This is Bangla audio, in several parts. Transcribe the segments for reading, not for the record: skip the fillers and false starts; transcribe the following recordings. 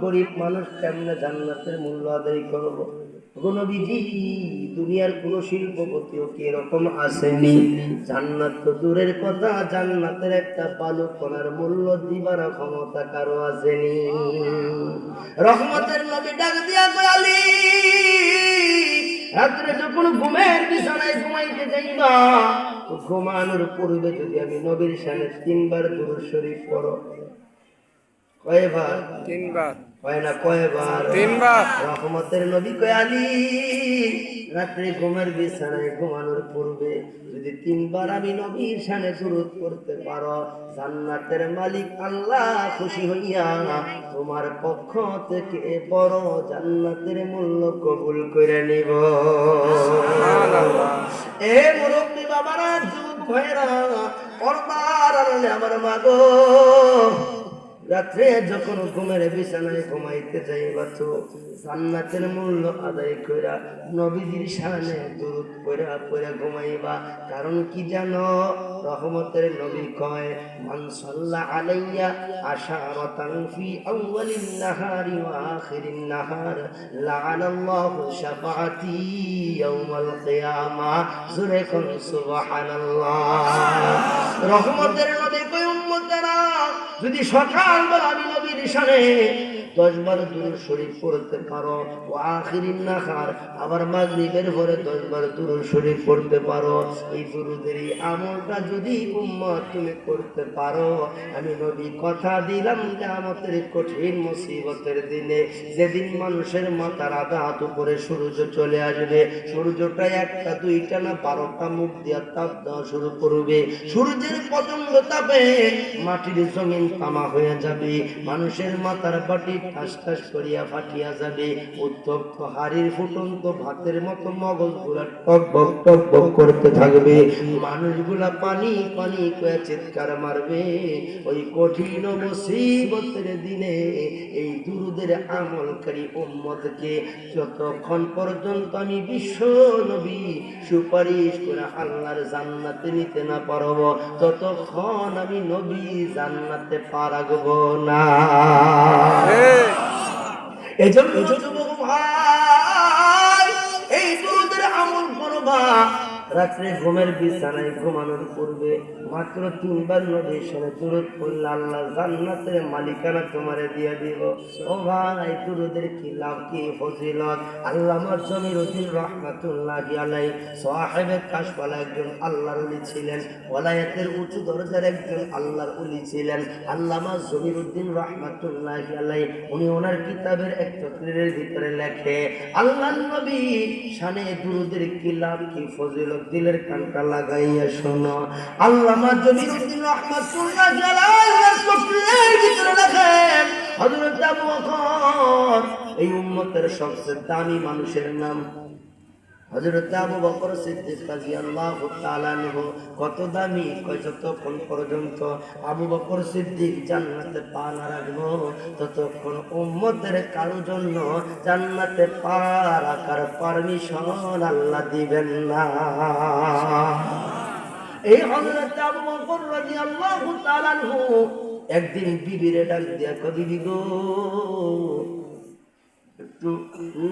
গরিব মানুষ কেমনে জান্নাতের মূল্য আদায় করব? নবীজি, দুনিয়ার কোন শিল্পপতিও কি এরকম আসেনি? জান্নাত তো দূরের কথা, জান্নাতের একটা বালু কণার মূল্য দিবার ক্ষমতা কারো আসেনি। রহমতের নবী ডাক দিয়া কয়, আলী, রাত্রে যখন ঘুমের বিছানায় ঘুমাইতে যাইবা, ঘুমানোর পূর্বে যদি আমি নবীর শানে 3 বার দুরূদ শরীফ পড়ো। কয়বার? 3 বার। হয় না, কয়বার? 3 বার। রহমতের নবী কয়, আলী, রাত্রে ঘুমের বিছানায় ঘুমানোর পূর্বে যদি 3 বার আমি নবীর শানে দুরূদ পড়তে পারো, জান্নাতের মালিক আল্লাহ খুশি হইয়া তোমার পক্ষ থেকে বড় জান্নাতের মূল্য কবুল করে নিব। সুবহানাল্লাহ। এ মুরব্বী বাবারা, যুবক ভাইরা, পর্দার আড়ালে আমার মা গো, রাত্রে যখন ঘুমের বিছানায় ঘুমাইতে যাইবা তো জান্নাতের মূল্য আদায় কইরা নবীজির শানে দুরূদ পড়া পড়া ঘুমাইবা। কারণ কি জানো? রহমতের নবী কয়, মান সাল্লা আলাইয়া আশারাতান ফি আউয়ালিন নাহারি ওয়া আখিরিন নাহার লাআনাল্লাহু শাফাআতি ইয়াউমাল কিয়ামা। জোরে কোন সুবহানাল্লাহ। রহমতের নবী কয়, উম্মতেরা, যদি সকালবেলা আমি নবীর শানে 10 বার দুরূদ শরীফ পড়তে পারো, ও আখিরিন নাহার, আবার মাগরিবের পরে 10 বার দুরূদ শরীফ পড়তে পারো, এই দুরূদেরই আমলটা যদি উম্মত তুমি করতে পারো, আমি নবী কথা দিলাম কিয়ামতের কঠিন মুসিবতের দিনে, যেদিন মানুষের মাথার আধা হাত উপরে সূর্য চলে আসবে, সূর্যটা 1টা 2টা না 12টা মুখ দিয়া তাপ দেওয়া শুরু করবে, সূর্যের প্রচন্ড তাপে মাটির জমিন তামা হয়ে যাবে, মানুষের মাথার বাটি ঠাস ঠাস করিয়া ফাটিয়া যাবে, উত্তপ্ত হাড়ির ফুটন্ত ভাতের মতো মগজগুলা টকবক টকবক করতে থাকবে, মানুষগুলা পানি পানি করে চিৎকার মারবে। ওই কঠিন মুসিবতের দিনে এই দুরূদের আমলকারী উম্মতকে যতক্ষণ পর্যন্ত আমি বিশ্ব নবী সুপারিশ করে আল্লাহর জান্নাতে নিতে না পারবো, ততক্ষণ আমি নবী জান্নাতে পা রাখবো না। এজন্য যুবক ভাই, এই দুরূদের আমল করবা। রাত্রে ঘুমের বিছানায় ঘুমানোর পূর্বে মাত্র 3 বার নবীর শানে দুরূদ পড়লে আল্লাহ জান্নাতের মালিকানা তোমারে দিয়ে দিব। ও ভাই, দুরূদের কি লাভ, কি ফজিলত! আল্লামা জমিরউদ্দিন রাহমাতুল্লাহি আলাইহি সাহেবে কাশফালা একজন আল্লাহর ওলি ছিলেন, ওলায়াতের উঁচু দরজার একজন আল্লাহর ওলি ছিলেন। আল্লামা জমিরউদ্দিন রাহমাতুল্লাহি আলাইহি উনি ওনার কিতাবের এক তকরিরের ভিতরে লেখে, আল্লাহর নবী শানে দুরূদের কি লাভ, কি ফজিলত, দিলের কানটা লাগাইয়া শোনো। আল্লামা জমিরউদ্দিন রাহমাতুল্লাহি আলাইহি তকরিরের ভিতরে লেখেন, হযরত আবু বকর এই উম্মতের সবচেয়ে দামি মানুষের নাম। হযরত আবু বকর সিদ্দিক রাদিয়াল্লাহু তাআলা আনহু কত দামি, কয় যতক্ষণ পর্যন্ত আবু বকর সিদ্দিক জান্নাতে পা না রাখবো, ততক্ষণ উম্মতের কারো জন্য জান্নাতে পা রাখার পারমিশন আল্লাহ দিবেন না। এই হযরত আবু বকর রাদিয়াল্লাহু তাআলা আনহু একদিন বিবিরে ডাক দিয়া কয়, বিবি গো, একটু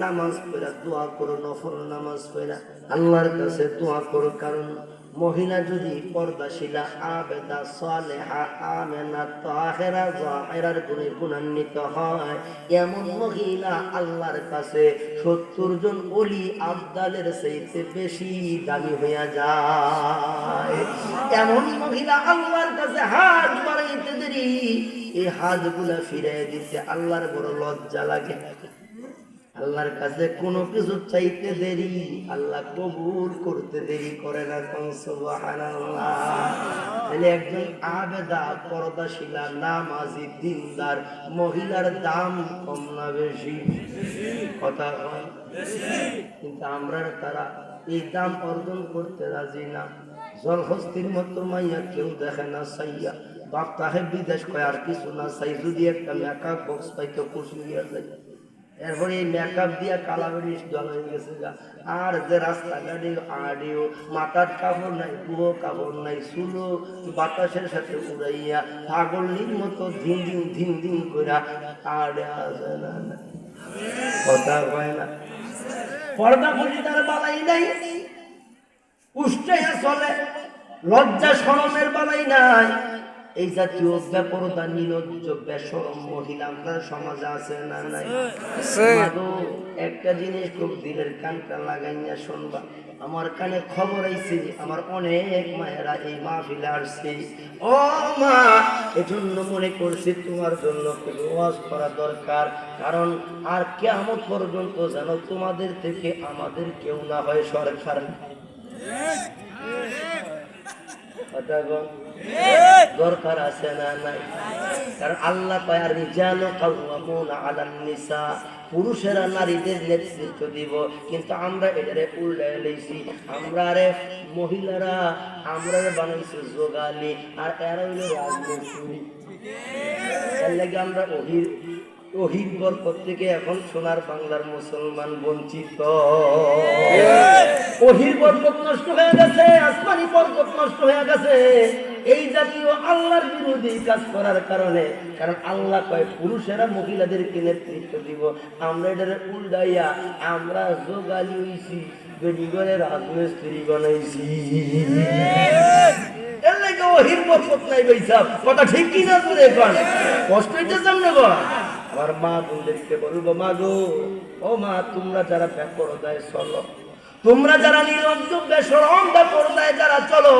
নামাজ পড়া দোয়া করো, নফল নামাজ পড়া আল্লাহর কাছে দোয়া করো। কারণ মহিলা যদি পর্দাশীলা, আবেদা, সালেহা, আমেনা, তাহেরা, জাহেরার গুণে গুণান্বিত হয়, এমন মহিলা আল্লাহর কাছে 70 জন ওলি আবদালের চাইতে বেশি দামি হইয়া যায়। এমন মহিলা আল্লাহর কাছে হাত বাড়াইতে দেরি, এই হাতগুলা ফিরাই দিতে আল্লাহর বড় লজ্জা লাগে। আল্লাহর কাছে কোনো কিছু চাইতে দেরি, আল্লাহ কবুল করতে দেরি করে না। সুবহানাল্লাহ। তাহলে একজন আবেদা, পর্দাশীলা, নামাজি, দিনদার মহিলার দাম কম না বেশি? কথা হয় কিন্তু আমরা তারা এই দাম অর্জন করতে রাজি না। জলহস্তির মতো মাইয়া কেউ দেখে না চাইয়া, বাপ তাহে বিদেশ কয় আর কিছু না চাই, যদি একটা মেকআপ বক্স পাইতো খুশি হইয়া যায়। এরপরে এই মেকআপ দিয়া কালাবেরিস দল হয়ে গেছে গা। আর যে রাস্তাঘাটে আডিও মাথার কাপড় নাই, পুরো কাপড় নাই, চুলো বাতাসের সাথে উড়াইয়া পাগলির মতো ধিন দিন ধিন দিন করে আড়ে আসে না, কথা কয় না। পর্দা করি তার বালাই নাই, উষ্টাইয়া চলে, লজ্জা শরমের বালাই নাই। এই জাতীয় বেপরদা নির্লজ্জ বেশরম মহিলা আমরা সমাজে আছে না নাই? একটা জিনিস খুব দিলের কানটা লাগাইয়া শুনবা, আমার কানে খবর আইছে আমার অনেক মায়েরা এই মাহফিলে আসছে। ও মা, এজন্য মনে করছি তোমার জন্য কিছু ওয়াজ করা দরকার, কারণ আর কিয়ামত পর্যন্ত যেন তোমাদের থেকে আমাদের কেউ না হয় সরকার। দরকার আছে না নাই? কারণ আল্লাহ কয় রিজালু কাওয়ামুনা আলান নিসা, পুরুষেরা নারীদের নেতৃত্ব দিব, কিন্তু আমরা এটারে উল্টায় লইছি। আমরা রে মহিলারা আমরা বানাইছি যোগালি, আর এরা হইল রাজনীতি। এর লাগে আমরা ওহির বরকত থেকে এখন সোনার বাংলার মুসলমান বঞ্চিত। ওহির বরকত নষ্ট হয়ে গেছে, আসমানি বরকত নষ্ট হয়ে গেছে এই জাতীয় আল্লাহর বিরোধী কাজ করার কারণে। কারণ আল্লাহ কয় পুরুষেরা মহিলাদেরকে নেতৃত্ব দিব, আমরা এটারে উল্টাইয়া আমরা যোগালি হইছি, বেডিগরে রাজমিস্ত্রি বানাইছি। এর লাগে ওহির বরকত নাই বৈসাব, কথা ঠিক কিনা করে এখন কষ্ট হইতে সামনে গো। আমার মা বোনদেরকে বলবো, মা গো, ও মা, তোমরা যারা বেপরদায় চলো, তোমরা যারা নিরঞ্জ বেশরম বেপরদায় যারা চলো,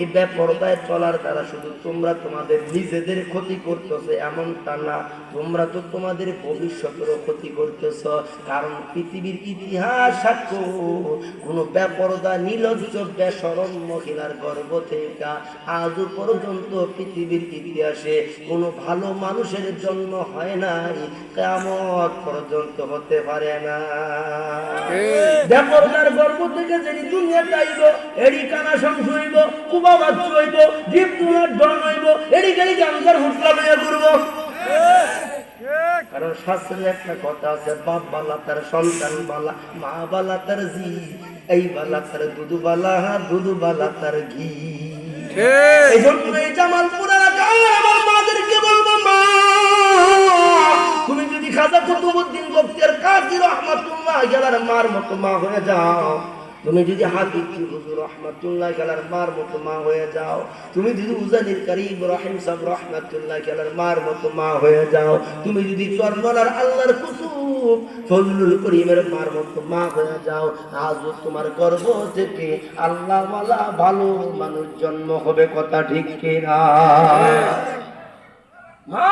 এই বেপরদায় চলার দ্বারা শুধু তোমরা তোমাদের নিজেদের ক্ষতি করতেছো এমনটা না, তোমরা তো তোমাদের ভবিষ্যতেরও ক্ষতি করতেছ। কারণ পৃথিবীর ইতিহাস সাক্ষ্য, কোনো বেপরদা নির্লজ্জ বেশরম মহিলার গর্ভ থেকে আজও পর্যন্ত পৃথিবীর ইতিহাসে কোনো ভালো মানুষের জন্ম হয় নাই, কিয়ামত পর্যন্ত হতে পারে না। বেপরদার গর্ভ থেকে যদি দুনিয়া চাইব, এড়ি কানা সংস হইব, কুবা বাচ্চা হইব, জীব তোমার ডন হইব, এড়ি গাড়ি গামছার হুটলা মেয়ে করবো। কারণ শাস্ত্রে একটা কথা আছে, বাপ বালা তার সন্তান বালা, মা বালা তার জি, এই বালা তার দুধু বালা, দুধু বালা তার ঘি। এই জন্য এই জামালপুর এলাকায় আমার মাদেরকে বলবো, মা, তুমি যদি খাজা কুতুবউদ্দিন বখতিয়ার কাজী রহমাতুল্লাহ আলাইহির মার মতো মা হয়ে যাও, তুমি যদি হাফিজ হুজুর রহমাতুল্লাহ আলাইহির মার মতো মা হয়ে যাও, তুমি যদি উজানির কারীম রহিম সাহেব রহমাতুল্লাহ আলাইহির মার মতো মা হয়ে যাও, তুমি যদি চরমনার আল্লাহর কুতুব ফজলুল করিমের মার মতো মা হয়ে যাও, আজও তোমার গর্ভ থেকে আল্লাহ ওয়ালা ভালো মানুষ জন্ম হবে। কথা ঠিক কিনা? মা,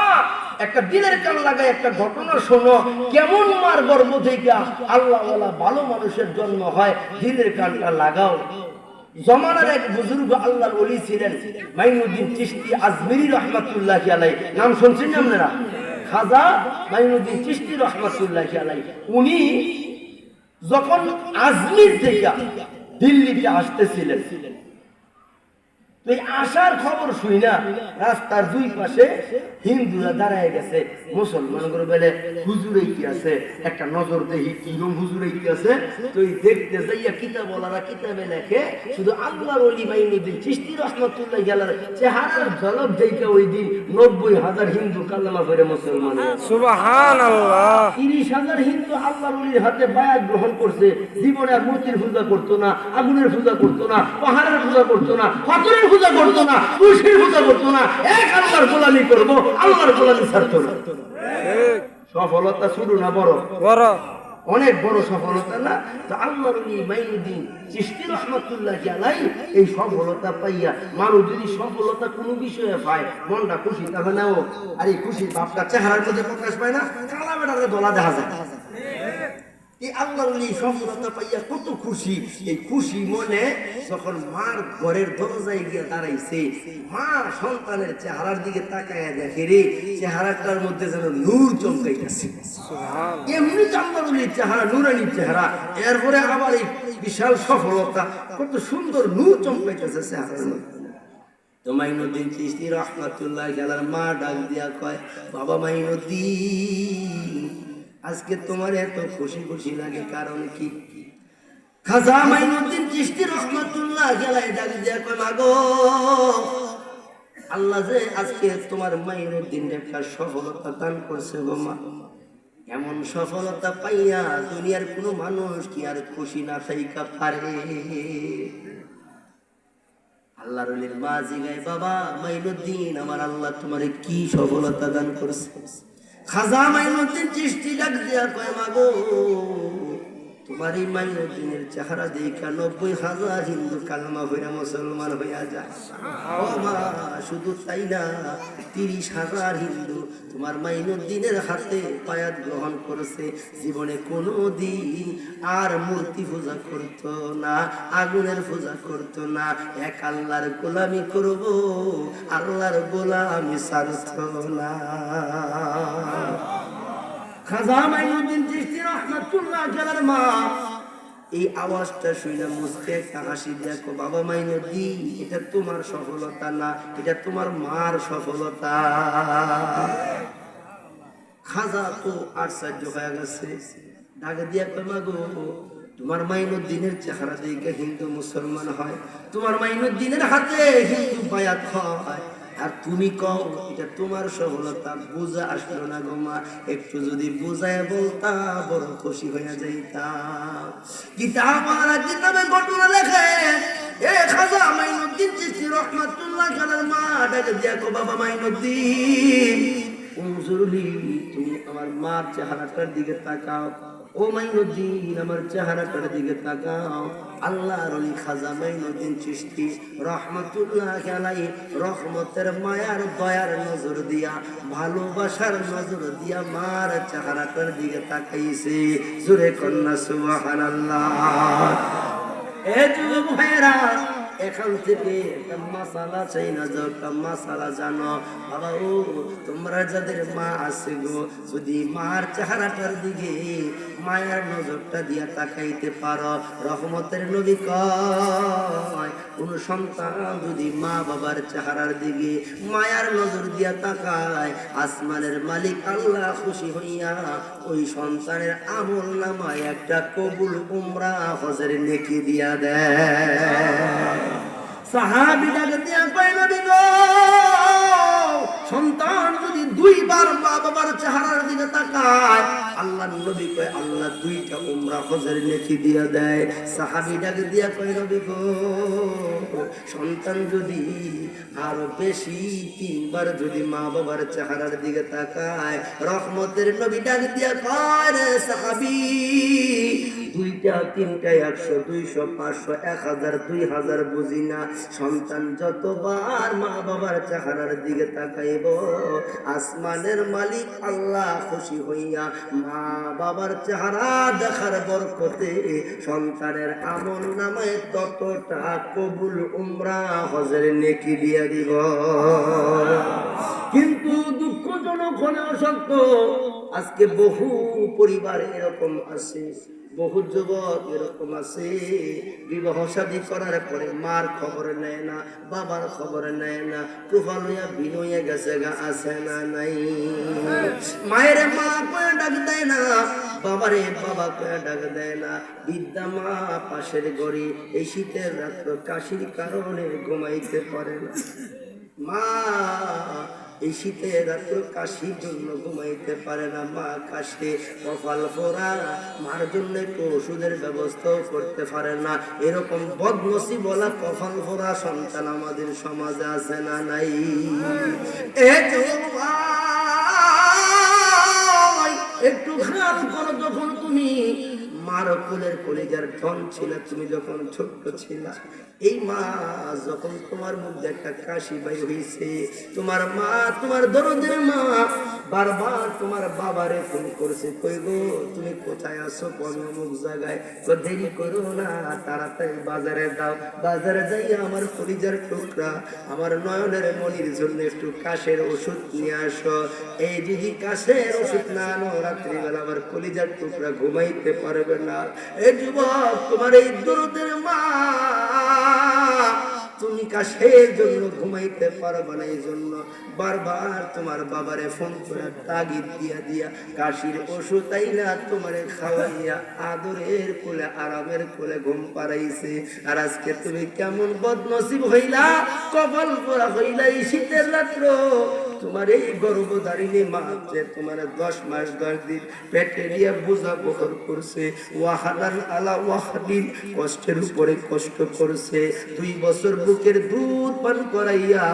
একটা দিনের কান লাগায় একটা ঘটনা শোনো, কেমন মার গর্ভ থেকে আল্লাহ ওয়ালা ভালো মানুষের জন্ম হয়। দিনের কানটা লাগাও। জমানার এক বুজুর্গ আল্লাহর ওলি ছিলেন মাইনুদ্দিন চিশতি আজমিরি রহমাতুল্লাহি আলাইহি, নাম শুনছেন আপনারা? খাজা মাইনুদ্দিন চিশতি রহমাতুল্লাহি আলাইহি। উনি যখন আজমির থেকে দিল্লিতে আসতেছিলেন, তো এই আসার খবর শুই না রাস্তার দুই পাশে হিন্দুরা দাঁড়ায় গেছে, মুসলমান করে বলে হুজুর কি আছে, একটা নজর দেখি কিরম হুজুর কি আছে। তো দেখতে যাইয়া কিতাবওয়ালারা কিতাবে লেখে, শুধু আল্লাহর ওলি মাইনুদ্দিন চিশতি রহমাতুল্লাহ আলাইহি চেহারার ঝলক দেখে ওই দিন 90,000 হিন্দু কালেমা পড়ে মুসলমান। সুবহানাল্লাহ। 30,000 হিন্দু আল্লাহর ওলির হাতে বায়াত গ্রহণ করছে। জীবনে আর মূর্তির পূজা করতো না, আগুনের পূজা করতো না, পাহাড়ের পূজা করতো না, পাথরের পূজা করতো না, তুলসীর পূজা করতো না, এক আল্লাহর গোলামি করবো, আল্লাহর গোলামি ছাড়তো না। সফলতা শুরু না বড় বড়, অনেক বড় সফলতা না? তো আল্লাহর ওলি মাইনুদ্দিন চিশতি রাহমাতুল্লাহি আলাইহি এই সফলতা পাইয়া মানুষ যদি সফলতা কোনো বিষয়ে পায় মনটা খুশি, তাহলে নাও আর এই খুশির ভাবটা চেহারার মধ্যে প্রকাশ পায় না, কালা বেটারে দলা দেখা যায়। এই আল্লাহর ওলি সফলতা পাইয়া কত খুশি। এই খুশি মনে যখন মার ঘরের দরজায় গিয়ে দাঁড়াইছে, মা সন্তানের চেহারার দিকে তাকায় দেখে, রে চেহারাটার মধ্যে যেন নূর চমকাইতেছে। এমনি আল্লাহর ওলির চেহারা নূরানি চেহারা, এরপরে আবার এই বিশাল সফলতা, কত সুন্দর নূর চমকাইতেছে চেহারার মধ্যে। তো মাইনুদ্দিন চিশতি রাহমাতুল্লাহি আলাইহির মা ডাক দিয়া কয়, বাবা মাইনুদ্দিন, আজকে তোমার এত খুশি খুশি লাগে কারণ কি? খাজা মাইনুদ্দিন চিশতি রহমাতুল্লাহ আলাইহি ডাক দিয়া কয় মাগো, আল্লাহ যে আজকে তোমার মাইনুদ্দিন একটা সফলতা দান করছে গো মা। এমন সফলতা পাইয়া দুনিয়ার কোনো মানুষ কি আর খুশি না থাইকা পারে? আল্লাহর ওলির মা জিগায়, বাবা মাইনুদ্দিন, আমার আল্লাহ তোমারে কি সফলতা দান করছে? খাজা মাইনুদ্দিন চিশতি ডাক দিয়া কয় মাগো, তোমার এই মাইনুদ্দিনের চেহারা দেখা 90,000 হিন্দু কালমা হইয়া মুসলমান হইয়া যায়। ও মা, শুধু তাই না, 30,000 হিন্দু তোমার মাইনুদ্দিনের হাতে বায়াত গ্রহণ করেছে। জীবনে কোনো দিন আর মূর্তি পূজা করতো না, আগুনের পূজা করতো না, এক আল্লাহর গোলামি করব, আল্লাহর গোলামি ছাড়তো না। খাজা মাইনুদ্দিন চিশতি রহমাতুল্লাহ আলাইহির মা এই আওয়াজটা শুনে মুস্তে একটা হাসি দেখো, বাবা মাইনুদ্দিন, এটা তোমার সফলতা না, এটা তোমার মার সফলতা। খাজা তো আশ্চর্য হয়ে গেছে, ডাকে দিয়া কয় মাগো, তোমার মাইনুদ্দিনের চেহারা দেখে হিন্দু মুসলমান হয়, তোমার মাইনুদ্দিনের হাতে হিন্দু বায়াত হয়, আর তুমি কও এটা তোমার সফলতা। বুঝা আসলো না গো মা, একটু যদি বুঝায় বলতা বড় খুশি হয়ে যাইতাম। কিতাব মহারাজ নামে ঘটনা লেখে, এ খাজা মাইনুদ্দিন চিশতি রহমাতুল্লাহ আলাইহির মা ডাকে দিয়া কো, বাবা মাইনুদ্দিন, উনজুরলি, তুমি আমার মার চেহারাটার দিকে তাকাও। ও মাইনুদ্দিন, আমার চেহারাটার দিকে তাকাও। আল্লাহর ওলি খাজা মাইনুদ্দিন চিশতি রহমাতুল্লাহ আলাইহি রহমতের মায়ার দয়ার নজর দিয়া, ভালোবাসার নজর দিয়া মার চেহারাটার দিকে তাকাইছে। জোরে কন্যা সুবহানাল্লাহ। এ যুবক ভাইরা, এখান থেকে একটা মাসালা চাই না, যাও একটা মাসালা জানো বাবা। ও তোমরা যাদের মা আছে গো, যদি মার চেহারাটার দিকে মায়ার নজরটা দিয়া তাকাইতে পারো, রহমতের নবী কয়, কোন সন্তান যদি মা বাবার চেহারার দিকে মায়ার নজর দিয়া তাকায়, আসমানের মালিক আল্লাহ খুশি হইয়া ওই সন্তানের আমল নামায় একটা কবুল উমরা হজের নেকি দিয়া দেয়। সাহাবী ডাকে দিয়া কয়, নবী গো, সন্তান যদি 2 বার মা বাবার চেহারার দিকে তাকায়, আল্লাহর নবী কয় আল্লাহ 2টা উমরা হজের নেকি দিয়া দেয়। সাহাবী ডাকে দিয়া কয়, নবী গো, সন্তান যদি আরো বেশি 3 বার যদি মা বাবার চেহারার দিকে তাকায়, রহমতের নবী ডাকে দিয়া কয়, রে সাহাবী, 2টা 3টা 100 200 500 1000 2000 বুঝি না, সন্তান যতবার মা বাবার চেহারার দিকে তাকাইব, আসমানের মালিক আল্লাহ খুশি হইয়া মা বাবার চেহারা দেখার বরকতে সন্তানের আমল নামায় ততটা কবুল উমরা হজের নেকি দিয়া দিব। কিন্তু দুঃখজনক হলেও সত্য, আজকে বহু পরিবার এরকম আছে, বহু যুবক এরকম আছে, বিবাহ শাদী করার পরে মার খবর নেয় না, বাবার খবর নেয় না, কুফা লইয়া বিনয়ে গেছে গা, আছে না নাই? মায়ের মা কয়ে ডাক দেয় না, বাবারে বাবা কয়ে ডাক দেয় না, বিদ্যা মা পাশের গড়ি, এই শীতের রাত্র কাশির কারণে ঘুমাইতে পারে না। মা এই শীতের রাত্র কাশির জন্য ঘুমাইতে পারে না, মা কাশে কপাল পোড়া, মার জন্য একটু ওষুধের ব্যবস্থাও করতে পারে না। এরকম বদনসিব বলা কপাল পোড়া সন্তান আমাদের সমাজে আছে না নাই? একটু খেয়াল করো, যখন তুমি মার কোলের কলিজার ধন ছিল, তুমি যখন ছোট্ট ছিল, এই মা যখন তোমার মধ্যে একটা কাশি বাই হয়েছে, তোমার মা, তোমার দরদের মা বারবার তোমার বাবারে ফোন করছে, কই গো তুমি কোথায় আছো, কোন অমুক জায়গায়, তো দেরি করো না, তাড়াতাড়ি বাজারে দাও, বাজারে যাই আমার কলিজার টুকরা, আমার নয়নের মনির জন্য একটু কাশের ওষুধ নিয়ে আসো। এই যদি কাশের ওষুধ না আনো, রাত্রিবেলা আমার কলিজার টুকরা ঘুমাইতে পারবে না। এই যুবক, তোমার এই দরদের মা তুমি কাশের জন্য ঘুমাইতে পারবা না, এই জন্য বারবার তোমার বাবারে ফোন করে তাগিদ দিয়া দিয়া কাশির ওষুধ আইলা তোমারে খাওয়াইয়া আদরের কোলে আরামের কোলে ঘুম পাড়াইছে। আর আজকে তুমি কেমন বদনসিব হইলা, কপাল পোড়া হইলা এই শীতের রাত্র। তোমার এই গর্ভধারিণী মা যে তোমার 10 মাস 10 দিন পেটে নিয়ে বোঝা বহর করছে, ওয়াহাদান আলা ওয়াহাদিন, কষ্টের উপরে কষ্ট করছে। 2 বছর বুকের দুধ পান করাইয়া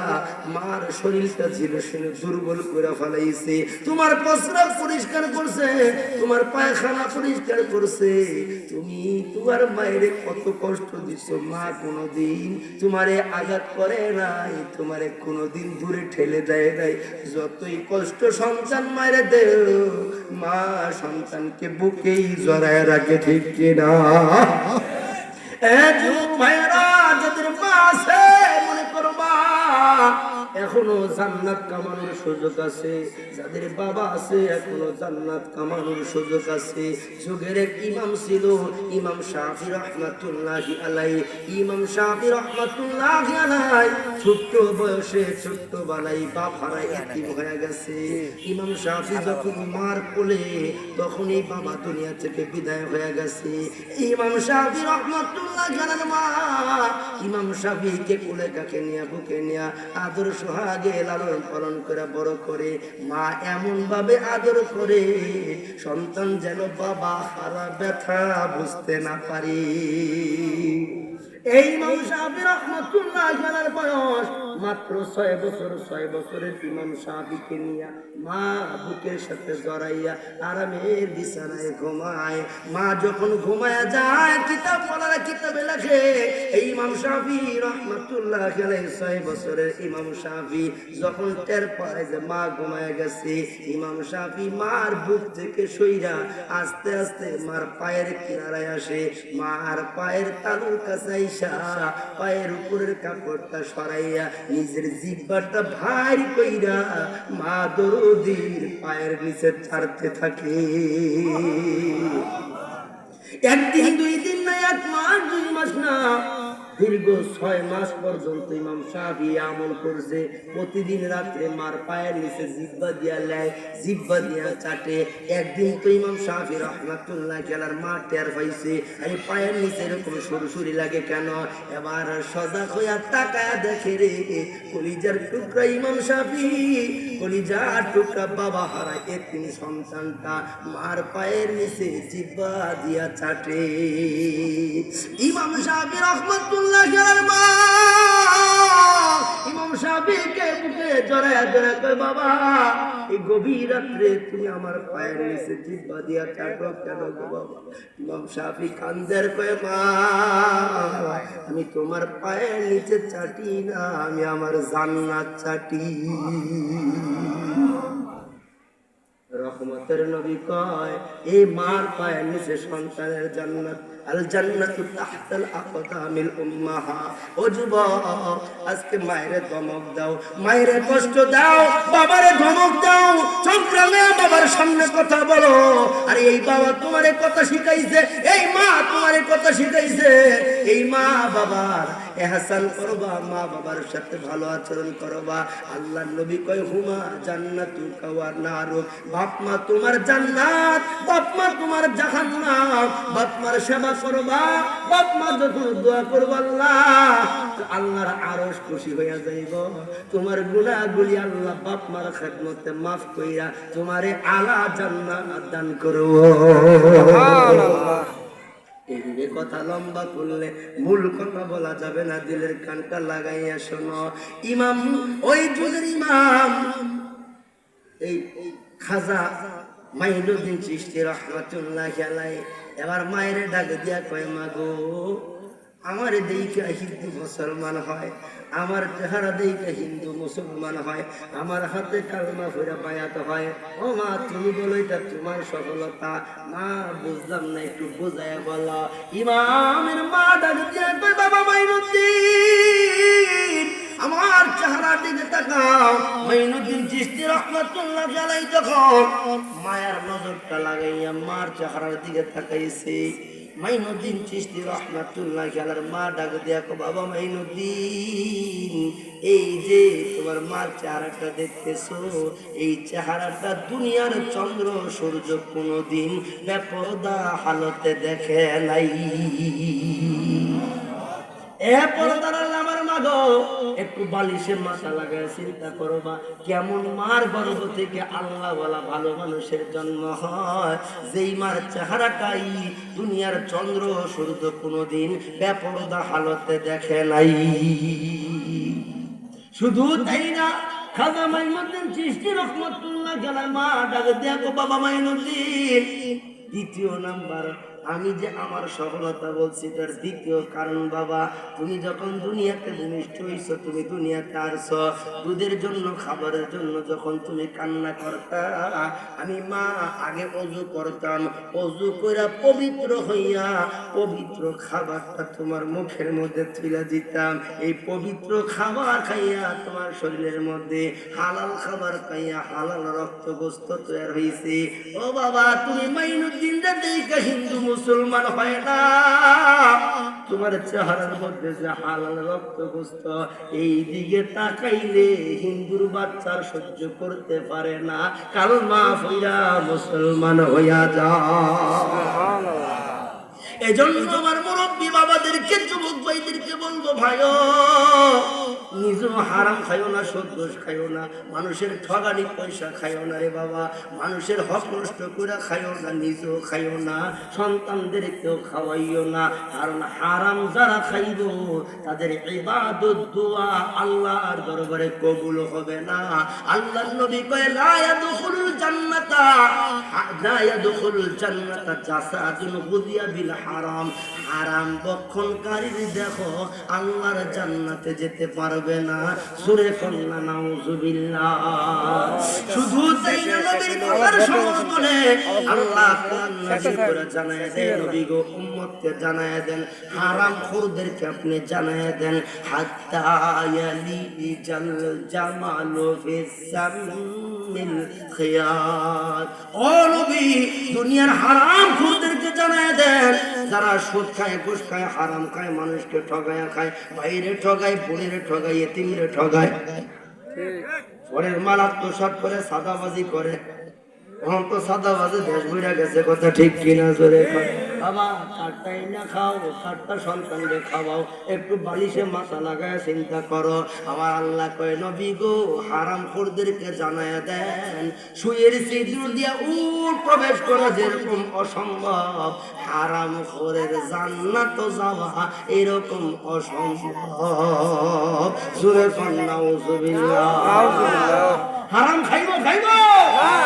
মার শরীরটা ছিল শুনে দুর্বল করে ফেলাইছে। তোমার প্রস্রাব পরিষ্কার করছে, তোমার পায়খানা পরিষ্কার করছে। তুমি তোমার মায়ের কত কষ্ট দিছো, মা কোনোদিন তোমারে আঘাত করে নাই, তোমারে কোনোদিন দূরে ঠেলে দেয় নাই। যতই কষ্ট সন্তান মায়ের দেও, মা সন্তানকে বুকেই জড়ায় রাখে, ঠিক কিনা? ভাইরা যাদের মা আছে মনে করবা এখনো জান্নাত কামানোর সুযোগ আছে, যাদের বাবা আছে এখনো জান্নাত কামানোর সুযোগ আছে। যুগের এক ইমাম ছিল ইমাম শাফি রাহমাতুল্লাহি আলাইহি। ইমাম শাফি রাহমাতুল্লাহি আলাইহি ছোট্ট বয়সে ছোট্ট বেলায় বাপ হারায় এতিম হয়ে গেছে। ইমাম শাফি যখন মার কোলে, তখনই বাবা দুনিয়া থেকে বিদায় হয়ে গেছে। ইমাম শাফি রাহমাতুল্লাহি আলাইহি মা ইমাম শাফিকে কোলে কাকে নিয়ে বুকে নিয়ে আদর সোহাগে লালন পালন করে বড় করে। মা এমন ভাবে আদর করে সন্তান যেন বাবা হারা ব্যথা বুঝতে না পারে। এই ইমাম শাফি রাহমাতুল্লাহি আলাইহির বয়স মাত্র 6 বছর। 6 বছরের ইমাম শাফিকে নিয়ে মা বুকের সাথে জড়াইয়া আরামের বিছানায় ঘুমায়। মা যখন ঘুমায়া যায়, কিতাব পড়ার কিতাবে লেখে এই ইমাম শাফি রাহমাতুল্লাহি আলাইহি 6 বছরের ইমাম শাফি যখন টের পায় যে মা ঘুমায়া গেছে, ইমাম শাফি মার বুক থেকে সইরা আস্তে আস্তে মার পায়ের কিনারায় আসে। মার পায়ের তালুর কাছে আইসা পায়ের উপরের কাপড়টা সরাইয়া নিজের জিহ্বাটা ভারী কইরা মা দরদির পায়ের নিচে ছাড়তে থাকে। একদিন 2 দিন না, 1 মাস 2 মাস না, দীর্ঘ 6 মাস পর্যন্ত ইমাম শাফি আমল করছে। প্রতিদিন রাত্রে মার পায়ের নিচে জিহ্বা দিয়া লেয়, জিহ্বা দিয়া চাটে। একদিন তো ইমাম শাফি রাহমাতুল্লাহি আলাইহি মা টের পাইছে এই পায়ের নিচে এরকম সরুসরি লাগে কেন। এবার সজাগ হইয়া তাকায়া দেখে রে কলিজার টুকরা ইমাম শাফি, কলিজার টুকরা বাবা হারা এতিম সন্তানটা মার পায়ের নিচে জিহ্বা দিয়া চাটে। ইমাম শাফি রাহমাতুল্লাহি আলাইহি মা ইমাম শাফিকে বুকে জড়ায়া জড়ায়া কয়, বাবা এই গভীর রাত্রে তুমি আমার পায়ের নিচে জিহ্বা দিয়া চাটো কেন গো বাবা? ইমাম শাফি কান্দের কয়, মা আমি তোমার পায়ের নিচে চাটি না, আমি আমার জান্নাত চাটি। রহমতের নবী কয় এই মার পায়ের নিচে সন্তানের জান্নাত। আল জান্নাতু তাহতাল আকদামিল উম্মাহা। ও যুবক, আজকে মায়েরে ধমক দাও, মায়েরে কষ্ট দাও, বাবারে ধমক দাও, সংগ্রামে বাবার সামনে কথা বলো। আর এই বাবা তোমারে কথা শিখাইছে, এই মা তোমারে কথা শিখাইছে। এই মা বাবার ইহসান করবা, মা বাবার সাথে ভালো আচরণ করবা। আল্লাহর নবী কয় হুমা জান্নাতুকা ওয়া নারুক। বাপ মা তোমার জান্নাত, বাপ মা তোমার জাহান্নাম। বাপ মার সেবা করবা, বাপ মা যখন দোয়া করবা আল্লাহর আরশ খুশি হইয়া যাইব। তোমার গুনাহগুলি আল্লাহ বাপ মার খেদমতে মাফ কইরা তোমারে আলা জান্নাত দান করব। সুবহানাল্লাহ। এই কথা লম্বা করলে মূল কথা বলা যাবে না, দিলের কানটা লাগাইয়া শোনো। ইমাম ওই যুগের ইমাম এই খাজা মাইনুদ্দিন চিশতি রাহমাতুল্লাহি আলাইহি এবার মায়ের ডাক দিয়া কয়, মা গো আমার দেইকা হিন্দু মুসলমান হয়, আমার চেহারা দেইকা হিন্দু মুসলমান হয়, আমার হাতে কালমা পড়ে বায়াত হয়। ও মা তুমি বলো এটা তোমার সফলতা। মা বুঝলাম না, একটু বোঝায় বলো। ইমামের মা ডাক দিয়া কয়, বাবা মাইনুদ্দিন আমার চেহারার দিকে তাকাও। মাইনুদ্দিন চিশতি রাহমাতুল্লাহি আলাইহি যখন মায়ের নজরটা লাগাইয়া মার চেহারার দিকে তাকাইছে, মাইনুদ্দিন চিশতি রহমাতুল্লাহ আলাইহির মা ডাক দিয়া কো বাবা মাইনুদ্দিন, এই যে তোমার মার চেহারাটা দেখতেছো, এই চেহারাটা দুনিয়ার চন্দ্র সূর্য কোনোদিন বেপরদা হালতে দেখে নাই। আমার মা গো, একটু বালিশে মাথা লাগায় চিন্তা করবা, কেমন মার গর্ভ থেকে আল্লাহ বলা ভালো মানুষের জন্ম হয়, যেই মার চেহারাটাই দুনিয়ার চন্দ্র সূর্য কোনোদিন বেপরদা হালতে দেখে নাই। শুধু তাই না, খাজা মাইনুদ্দিন চিশতি রহমাতুল্লাহ আলাইহি মা ডাক দিয়া কো বাবা মাইনুদ্দিন, দ্বিতীয় নাম্বার আমি যে আমার সফলতা বলছি তার দ্বিতীয় কারণ বাবা, তুমি যখন দুনিয়াতে ভূমিষ্ঠ হইছো, তুমি দুনিয়াতে আসছো দুধের জন্য খাবারের জন্য, যখন তুমি কান্না করতা আমি মা আগে ওযু করতাম, ওযু কইরা পবিত্র হইয়া পবিত্র খাবারটা তোমার মুখের মধ্যে তুলে দিতাম, এই পবিত্র খাবার খাইয়া তোমার শরীরের মধ্যে হালাল খাবার খাইয়া হালাল রক্ত গোস্ত তৈরি হইছে। ও বাবা, তুমি মাইনুদ্দিন দেখে হিন্দু মুসলমান হয় না, তোমার চেহারার মধ্যে যে হালাল রক্ত গোস্ত, এই দিকে তাকাইলে হিন্দুর বাচ্চার সহ্য করতে পারে না, কালমা পড়া মুসলমান হইয়া যায়। এজন্য আমার মুরব্বী বাবাদেরকে, যুবক ভাইদেরকে বলবো, ভাইও নিজেও হারাম খাইও না, সদ্দোষ খাইও না, মানুষের ঠগানি পয়সা খাইও না রে বাবা, মানুষের হক নষ্ট করে খাইও না, নিজেও খাইও না, সন্তানদেরকেও খাওয়াইও না, কারণ হারাম যারা খাইব তাদের ইবাদত দোয়া আল্লাহর দরবারে কবুল হবে না। আল্লাহর নবী কয় লা ইয়াদখুলুল জান্নাতা জাসাদুন গুযিয়া বিল হারাম, হারাম বক্ষণকারীর দেখো আল্লাহর জান্নাতে যেতে পারবে না। সূরা কন্যা নাউযুবিল্লাহ। শুধু তাই না, নবীর কথার সমর্থনে আল্লাহ কোরআন নাযিল করে জানায় দেন, নবী গো উম্মতকে জানায় দেন, হারাম খোরদেরকে আপনি জানায় দেন, হাত্তা ইয়ালিজাল জামালু ফিস সামিল খিয়াত। ও নবী, দুনিয়ার হারাম খোরদেরকে জানায় দেন, যারা সুদ খায়, ঘুষ খায়, হারাম খায়, মানুষকে ঠগায় খায়, বাইরে ঠগায়, বোনের ঠগায়, এতিমরে ঠগায়, পরের মাল আত্মসাৎ করে, সাদাবাজি করে। এখন তো সাদাবাজি দেশ বইরা গেছে, কথা ঠিক কিনা জোরে বাবা, কাঠটাই না খাও, কাঠটা সন্তানকে খাওয়াও, একটু বালিশে মাথা লাগায় চিন্তা করো। আমার আল্লাহ কয় নবী গো, হারাম খোরদেরকে জানায় দেন, সুয়ের সিঁদুর দিয়া উট প্রবেশ করা যেরকম অসম্ভব, হারাম খোরের জান্নাত যাওয়া এরকম অসম্ভব। জোরে কন্যা নাউযুবিল্লাহ। হারাম খাইবো খাইবো,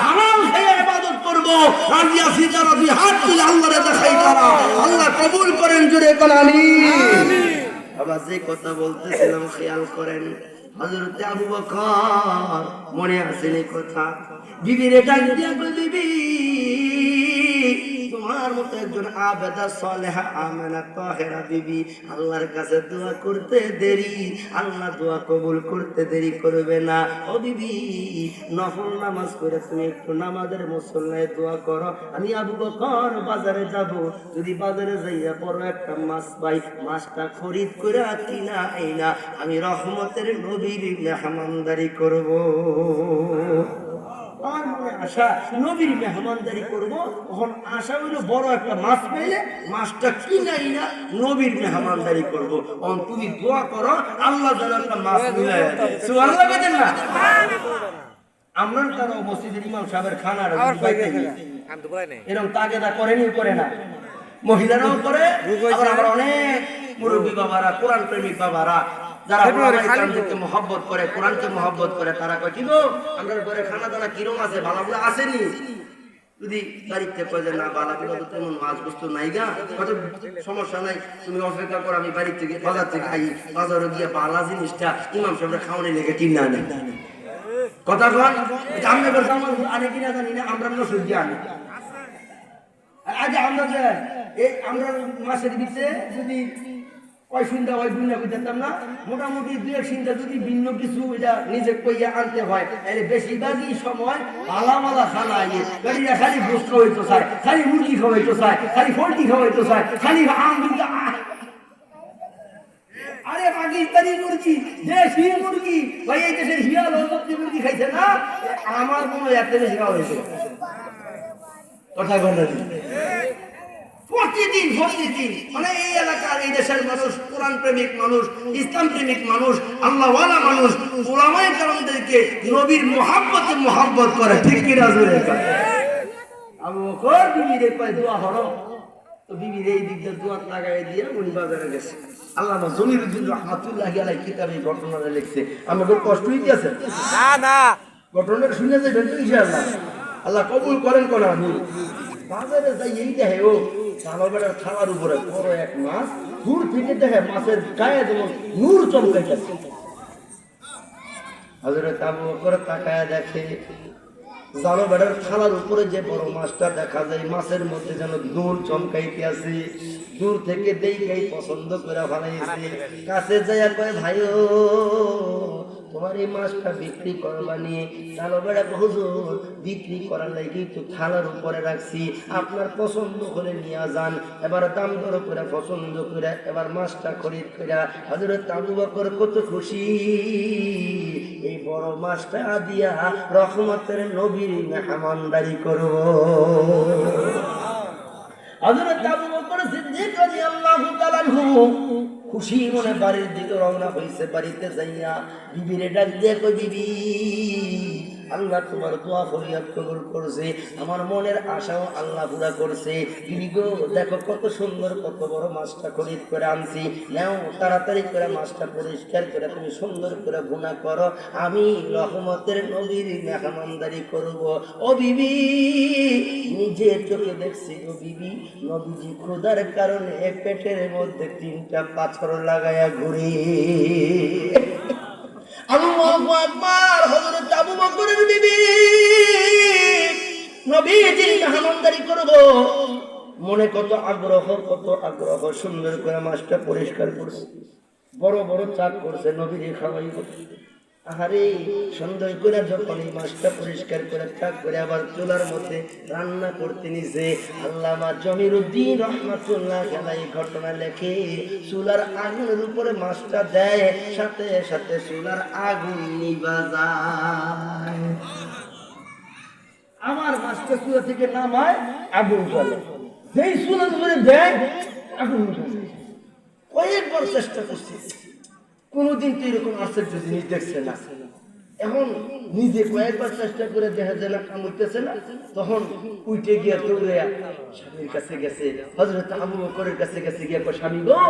হারাম খাইয়া ইবাদত করবো, রাজি আছি যারা দুই হাত তুলে আল্লাহরে দেখাই তারা আল্লাহ কবুল করেন। জোরে কোন আমিন। বাবা, যে কথা বলতেছিলাম খেয়াল করেন, হযরত আবু বকর, মনে আছে এই কথা? বিবিরে ডাক দিয়া কই, বিবি তোমার মতো একজন আবেদা সালেহা আমেনা তাহেরা বিবি আল্লাহর কাছে দোয়া করতে দেরি, আল্লাহ দোয়া কবুল করতে দেরি করবে না। ও বিবি, নফল নামাজ করে তুমি একটু নামাজের মুসল্লায় দোয়া করো, আমি আবু বকর বাজারে যাব, যদি বাজারে যাইয়া বড় একটা মাছ পাই, মাছটা খরিদ করে কিনা আইনা আমি রহমতের নবীর মেহমানদারি করব। আমার মনে আশা নবীর মেহমানদারি করবো, তখন আশা হইলো বড় একটা মাছ পেলে মাছটা কিনাই না নবীর মেহমানদারি করবো। তুমি দোয়া করো আল্লাহ যেন একটা মাছ মিলাই সুবহানাল্লাহ বলেন না। আমরা তারা মসজিদের ইমাম সাহেবের খানার এরকম তাগেদা করেনি, করে না, মহিলারাও করে, আবার আমরা অনেক মুরব্বী বাবারা, কোরআন প্রেমিক বাবারা যারা কোরআনকে মহব্বত করে, কোরআনকে মহব্বত করে, তারা কয় কি গো আমরা ঘরে খানা দানা কিরম আছে, ভালোগুলো আসেনি? যদি বাড়িতে কয় যে না বালাগুলো তো তেমন মাছ বস্তু নাই গা, কত সমস্যা নাই, তুমি অপেক্ষা করো, আমি বাড়ি থেকে বাজার থেকে আই, বাজারে গিয়ে বালা জিনিসটা ইমাম সাহেবের খাওয়ানি লেগে কিনা নেই। কথা কন আমরা আনে কিনা জানি না, আমরা সবজি আনি। আজ আমরা যে এই আমরা মাসের ভিতরে যদি ওই চিন্তা ওই দুনিয়া বুঝতাম না, মোটামুটি দুই এক চিন্তা যদি ভিন্ন কিছু এটা নিজে কইয়া আনতে হয়, তাহলে বেশিরভাগই সময় আলামালা খানা আইয়ে গাড়িরা খালি গোস্ত হইতো চায়, খালি মুরগি খাওয়াইতো চায়, খালি পোল্ট্রি খাওয়াইতো চায়, খালি আম দুধ। আরে পাকিস্তানি মুরগি, দেশি মুরগি, ভাই এই দেশের হিয়াল মুরগি খাইছে না, আমার মনে হয় একটা বেশি খাওয়া হয়েছে। কথা বলেন প্রতিদিন মানে এই এলাকার এই দেশের মানুষ কোরআন প্রেমিক মানুষ, ইসলাম প্রেমিক মানুষ, আল্লাহওয়ালা মানুষ, উলামায়ে কেরামদেরকে নবীর মুহাব্বত করে, ঠিক কি না? জোরে আবু বকর বিবির কয় দোয়া হলো, তো বিবির এই দিক দিয়ে দোয়া লাগাই দিয়ে উনি বাজারে গেছে। আল্লামা জমিরুদ্দিন রাহমাতুল্লাহি আলাইহি কিতাবে ঘটনাটা লিখছে। আমাদের কষ্ট হইতেছে না না, ঘটনাটা শুনে যাবেন তো ইনশাআল্লাহ, আল্লাহ কবুল করেন কোন। আমি বাজারে যাই এই দেখে ও সালাবেড়ার খাওয়ার উপরে বড় এক মাছ, দূর থেকে দেখে মাছের গায়ে যেমন নূর চমকাইতেছে। হযরত আবু বকর তাকায় দেখে জালো বেড়ার থালার উপরে যে বড় মাছটা দেখা যায়, মাছের মধ্যে যেন নূর চমকাইতে আছে। দূর থেকে দেখেই পছন্দ করে ফেলাইছে, কাছে যাইয়া কয় ভাইও তোমার এই মাছটা বিক্রি করবা নিয়ে? জালো বেড়া হুজুর বিক্রি করার লাগি তো থালার উপরে রাখছি, আপনার পছন্দ করে নিয়ে যান। এবার দাম দর করে পছন্দ করে এবার মাছটা খরিদ করে হযরত আবু বকর কত খুশি, এই বড় মাছটা দিয়া রহমতের নবীর মেহমানদারি করব। হযরত আবু বকর সিদ্দিক রাদিয়াল্লাহু তাআলা খুশি মনে বাড়ির দিকে রওনা হইছে। বাড়িতে যাইয়া বিবিরে ডাক দিয়ে কই, বিবি আল্লাহ তোমার দোয়া ফরিয়াদ কবুল করছে, আমার মনের আশাও আল্লাহ পুরা করছে। বিবি গো দেখো কত সুন্দর কত বড় মাছটা খরিদ করে আনছি, নাও তাড়াতাড়ি করে মাছটা পরিষ্কার করে তুমি সুন্দর করে ভুনা করো, আমি রহমতের নবীর মেহমানদারি করব। ও বিবি নিজের চোখে দেখছি ও বিবি, নবীজি ক্ষুধার কারণে পেটের মধ্যে 3টা পাথর লাগায়া ঘুরে। আল্লাহু আকবার। হযরত আবু বকরের বিবি নবীজির মেহমানদারি করব, মনে কত আগ্রহ, সুন্দর করে মাছটা পরিষ্কার করছে, বড় বড় চাক করছে, নবীরে খাওয়াইব। আহারে সুন্দর করে যখন এই মাছটা পরিষ্কার করে চাক করে আবার চুলার মধ্যে রান্না করতে নিছে, আল্লামা জমিরুদ্দিন রাহমাতুল্লাহি আলাইহি ঘটনা লেখে, চুলার আগুনের উপরে মাছটা দেয়, সাথে সাথে চুলার আগুন নিভা যায়। আমার মাছটা চুলা থেকে নামায় আগুন জ্বলে, যেই চুলার উপরে দেয় আগুন জ্বলে। কয়েকবার চেষ্টা করছি, কোনদিন তো এরকম আশ্চর্য জিনিস দেখছে না। এখন নিজে কয়েকবার চেষ্টা করে দেখা যায় না, কামড়তেছে না, তখন উঠে গিয়ে দৌড়ে স্বামীর কাছে গেছে, হযরত আবু বকরের কাছে গেছে গিয়ে কয়, স্বামী গো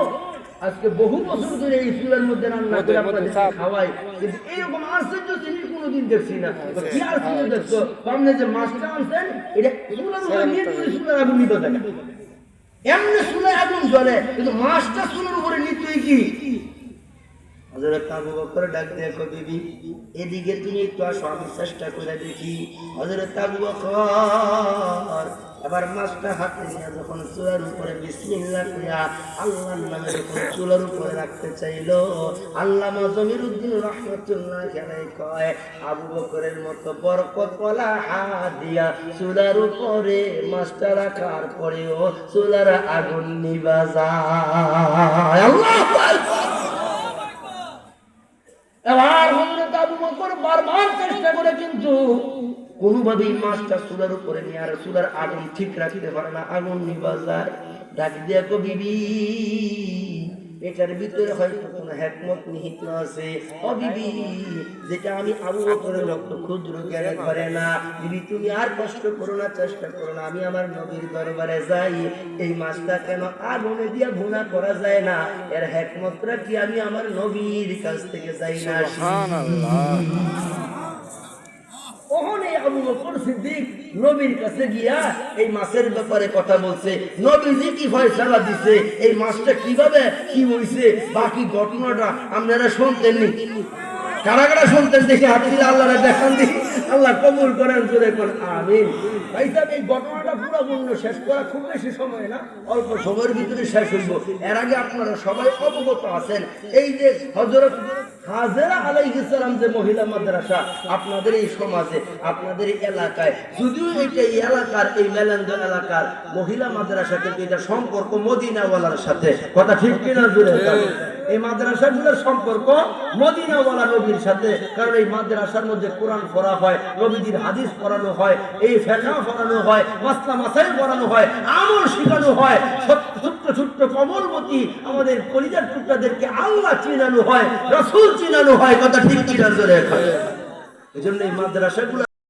আজকে বহু বছর ধরে এই চুলার মধ্যে রান্না করে আপনাদের খাওয়াই, কিন্তু এইরকম আশ্চর্য জিনিস কোনোদিন দেখছি না। কি আশ্চর্য দেখছো? আপনি যে মাছটা আনছেন এটা চুলার উপরে নিয়ে চুলার আগুন নিতে থাকে, এমনি চুলায় আগুন জ্বলে, কিন্তু মাছটা চুলার উপরে নিতেই কি? হযরত আবু বকর ডাক দিয়ে কয়, বিবি এদিকে তুমি একটু আসো, আমি চেষ্টা করে দেখি। হযরত আবু বকর এবার মাছটা হাতে নিয়ে যখন চুলার উপরে বিসমিল্লাহ কইয়া আল্লাহর নামে যখন চুলার উপরে রাখতে চাইলো, আল্লামা জমিরুদ্দিন রাহমাতুল্লাহি আলাইহি কয়, আবু বকরের মতো বরকতওয়ালা হাত দিয়া চুলার উপরে মাছটা রাখার পরেও চুলার আগুন নিভা যায়। আল্লাহু আকবার। এবার হযরত আবু বকর বারবার চেষ্টা করে কিন্তু কোনোভাবেই মাছটা চুলার উপরে নিয়ে আর চুলার আগুন ঠিক রাখতে পারে না, আগুন নিভা যায়। ডাক দিয়ে কো, বিবি এটার ভিতরে হয়তো কোনো হিকমত নিহিত আছে। ও বিবি, যেটা আমি আবু বকরের মতো ক্ষুদ্র জ্ঞানে ধরে না। বিবি তুমি আর কষ্ট করো না, চেষ্টা করো না, আমি আমার নবীর দরবারে যাই, এই মাছটা কেন আগুনে দিয়ে ভুনা করা যায় না, এর হিকমতটা কি আমি আমার নবীর কাছ থেকে যাই না। সুবহানাল্লাহ। ওখানে আবু বকর সিদ্দিক নবীর কাছে গিয়া এই মাছের ব্যাপারে কথা বলছে, নবীজি কি ফয়সালা দিছে, এই মাছটা কিভাবে কি হইছে, বাকি ঘটনাটা আপনারা শুনতেননি। কারা কারা শুনতেন দেখি হাত দিলে আল্লাহরে দেখান দিই, আল্লাহ কবুল করেন, জোরে করেন আমিন। ভাই সাহেব, এই ঘটনাটা পুরোপূর্ণ শেষ করা খুব বেশি সময় না, অল্প সময়ের ভিতরে শেষ হইব। এর আগে আপনারা সবাই অবগত আছেন, এই যে হযরত হাজেরা আলাইহিস সালাম যে মহিলা মাদ্রাসা আপনাদের এই সমাজে, আপনাদের এই এলাকায়, যদিও এটা এই এলাকার, এই মেলেন্দ এলাকার মহিলা মাদ্রাসা, কিন্তু এটা সম্পর্ক মদিনাওয়ালার সাথে, কথা ঠিক কিনা জুড়ে? এই মাদ্রাসাগুলোর সম্পর্ক মদিনাওয়ালা নবীর সাথে, কারণ এই মাদ্রাসার মধ্যে কোরআন পড়া হয়, নবীজির হাদিস পড়ানো হয়, এই ফিকহ পড়ানো হয়, মাসলা মাসাইল পড়ানো হয়, আমল শেখানো হয়, ছোট্ট ছোট্ট কমলমতি আমাদের কলিজার টুকরাদেরকে আল্লাহ চিনানো হয়, রাসূল চিনানো হয়, কথা ঠিক কিনা জোরে? এই জন্য এই মাদ্রাসাগুলো